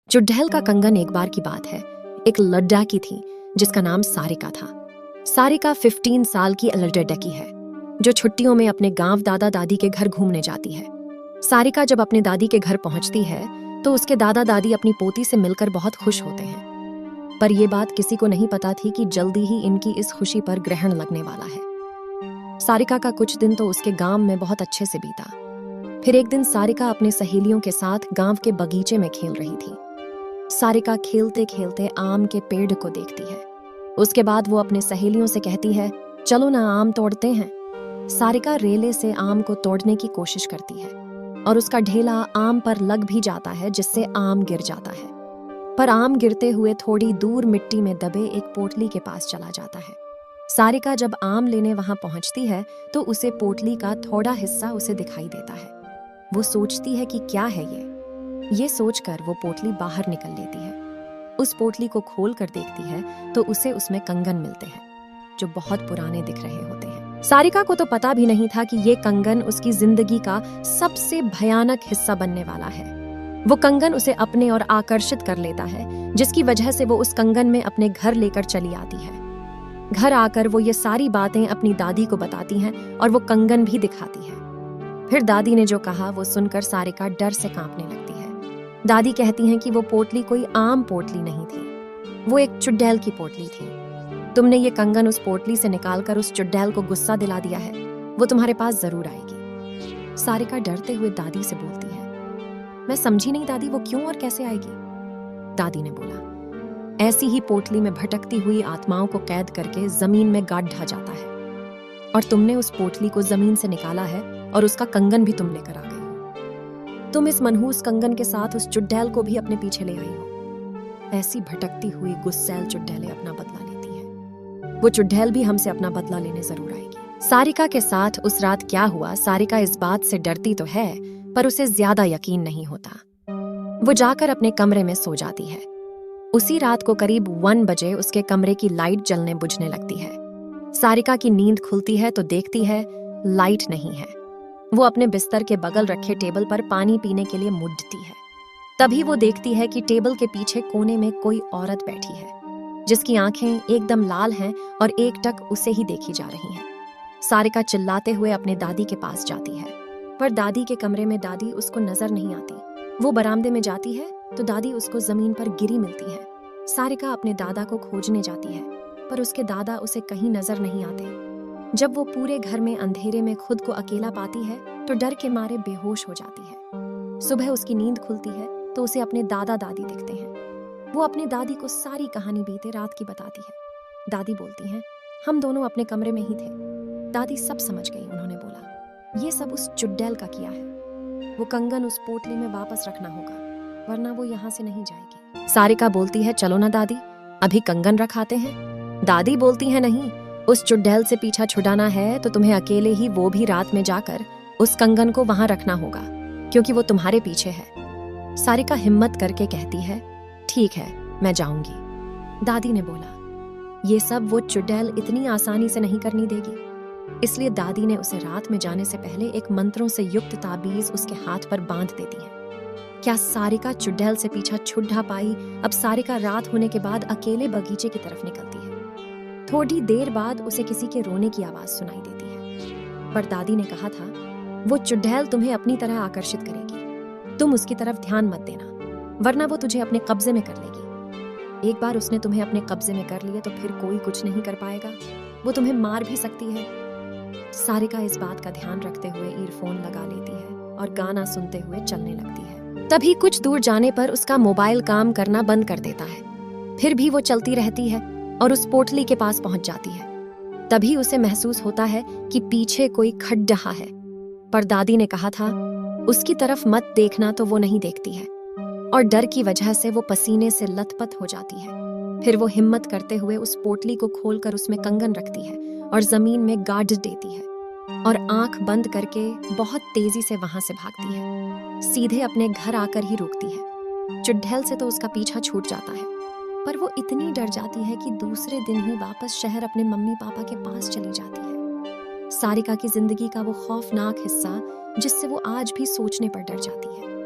चुड़ैल का कंगन एक बार की बात है। एक लड़की थी जिसका नाम सारिका था। सारिका 15 साल की लड़की है जो छुट्टियों में अपने गांव दादा दादी के घर घूमने जाती है। सारिका जब अपने दादी के घर पहुंचती है तो उसके दादा दादी अपनी पोती से मिलकर बहुत खुश होते हैं। पर यह बात किसी को नहीं पता थी कि जल्दी ही इनकी इस खुशी पर ग्रहण लगने वाला है। सारिका का कुछ दिन तो उसके गांव में बहुत अच्छे से बीता। फिर एक दिन सारिका अपनी सहेलियों के साथ गांव के बगीचे में खेल रही थी। सारिका खेलते खेलते आम के पेड़ को देखती है। उसके बाद वो अपने सहेलियों से कहती है, चलो ना आम तोड़ते हैं। सारिका रेले से आम को तोड़ने की कोशिश करती है और उसका ढेला आम पर लग भी जाता है जिससे आम गिर जाता है। पर आम गिरते हुए थोड़ी दूर मिट्टी में दबे एक पोटली के पास चला जाता है। सारिका जब आम लेने वहां पहुंचती है तो उसे पोटली का थोड़ा हिस्सा उसे दिखाई देता है। वो सोचती है कि क्या है ये सोचकर वो पोटली बाहर निकल लेती है। उस पोटली को खोल कर देखती है तो उसे उसमें कंगन मिलते हैं जो बहुत पुराने दिख रहे होते हैं। सारिका को तो पता भी नहीं था कि ये कंगन उसकी जिंदगी का सबसे भयानक हिस्सा बनने वाला है। वो कंगन उसे अपने और आकर्षित कर लेता है जिसकी वजह से वो उस कंगन में अपने घर लेकर चली आती है। घर आकर वो ये सारी बातें अपनी दादी को बताती हैं और वो कंगन भी दिखाती है। फिर दादी ने जो कहा वो सुनकर सारिका डर से कांपने लगती है। दादी कहती हैं कि वो पोटली कोई आम पोटली नहीं थी, वो एक चुड़ैल की पोटली थी। तुमने ये कंगन उस पोटली से निकालकर उस चुड़ैल को गुस्सा दिला दिया है, वो तुम्हारे पास जरूर आएगी। सारिका डरते हुए दादी से बोलती है, मैं समझी नहीं दादी, वो क्यों और कैसे आएगी? दादी ने बोला, ऐसी ही पोटली में भटकती हुई आत्माओं को कैद करके जमीन में गाड़ ढा जाता है और तुमने उस पोटली को जमीन से निकाला है और उसका कंगन भी तुम लेकर आ गई हो। तुम इस मनहूस कंगन के साथ उस चुड़ैल को भी अपने पीछे ले आई हो। ऐसी भटकती हुई गुस्सैल चुड़ैलें अपना बदला लेती हैं। वो चुड़ैल भी हमसे अपना बदला लेने जरूर आएगी। सारिका के साथ उस रात क्या हुआ, सारिका इस बात से डरती तो है पर उसे ज्यादा यकीन नहीं होता। वो जाकर अपने कमरे में सो जाती है। उसी रात को करीब 1 बजे उसके कमरे की लाइट जलने बुझने लगती है। सारिका की नींद खुलती है तो देखती है लाइट नहीं है। वो अपने बिस्तर के बगल रखे टेबल पर पानी पीने के लिए मुड़ती है। तभी वो देखती है कि टेबल के पीछे कोने में कोई औरत बैठी है जिसकी आंखें एकदम लाल हैं और एकटक उसे ही देखी जा रही हैं। सारिका चिल्लाते हुए अपने दादी के पास जाती है पर दादी के कमरे में दादी उसको नजर नहीं आती। वो बरामदे में जाती है तो दादी उसको जमीन पर गिरी मिलती है। सारिका अपने दादा को खोजने जाती है पर उसके दादा उसे कहीं नजर नहीं आते। जब वो पूरे घर में अंधेरे में खुद को अकेला पाती है तो डर के मारे बेहोश हो जाती है। सुबह उसकी नींद खुलती है तो उसे अपने दादा दादी दिखते हैं। वो अपने दादी को सारी कहानी बीते रात की बताती है। दादी बोलती हैं, हम दोनों अपने कमरे में ही थे। दादी सब समझ गई। उन्होंने बोला, ये सब उस चुड़ैल का किया है। वो कंगन उस पोटली में वापस रखना होगा वरना वो यहाँ से नहीं जाएगी। सारिका बोलती है, चलो ना दादी, अभी कंगन रखाते हैं। दादी बोलती है, नहीं, उस चुड़ैल से पीछा छुड़ाना है तो तुम्हें अकेले ही, वो भी रात में जाकर, उस कंगन को वहां रखना होगा क्योंकि वो तुम्हारे पीछे है। सारिका हिम्मत करके कहती है, ठीक है, मैं जाऊंगी। दादी ने बोला, ये सब वो चुड़ैल इतनी आसानी से नहीं करनी देगी। इसलिए दादी ने उसे रात में जाने से पहले एक मंत्रों से युक्त ताबीज उसके हाथ पर बांध देती है। क्या सारिका चुड़ैल से पीछा छुड़ा पाई? अब सारिका रात होने के बाद अकेले बगीचे की तरफ निकलती है। थोड़ी देर बाद उसे किसी के रोने की आवाज सुनाई देती है। पर दादी ने कहा था, वो चुड़ैल तुम्हें अपनी तरह आकर्षित करेगी, तुम उसकी तरफ ध्यान मत देना वरना वो तुझे अपने कब्जे में कर लेगी। एक बार उसने तुम्हें अपने कब्जे में कर लिए तो फिर कोई कुछ नहीं कर पाएगा, वो तुम्हें मार भी सकती है। सारिका इस बात का ध्यान रखते हुए ईयरफोन लगा लेती है और गाना सुनते हुए चलने लगती है। तभी कुछ दूर जाने पर उसका मोबाइल काम करना बंद कर देता है। फिर भी वो चलती रहती है और उस पोटली के पास पहुंच जाती है। तभी उसे महसूस होता है कि पीछे कोई खड़ रहा है। पर दादी ने कहा था, उसकी तरफ मत देखना, तो वो नहीं देखती है और डर की वजह से वो पसीने से लथपथ हो जाती है। फिर वो हिम्मत करते हुए उस पोटली को खोलकर उसमें कंगन रखती है और जमीन में गाड़ देती है और आंख बंद करके बहुत तेजी से वहां से भागती है। सीधे अपने घर आकर ही रुकती है। चुड़ैल से तो उसका पीछा छूट जाता है पर वो इतनी डर जाती है कि दूसरे दिन ही वापस शहर अपने मम्मी पापा के पास चली जाती है। सारिका की जिंदगी का वो खौफनाक हिस्सा जिससे वो आज भी सोचने पर डर जाती है।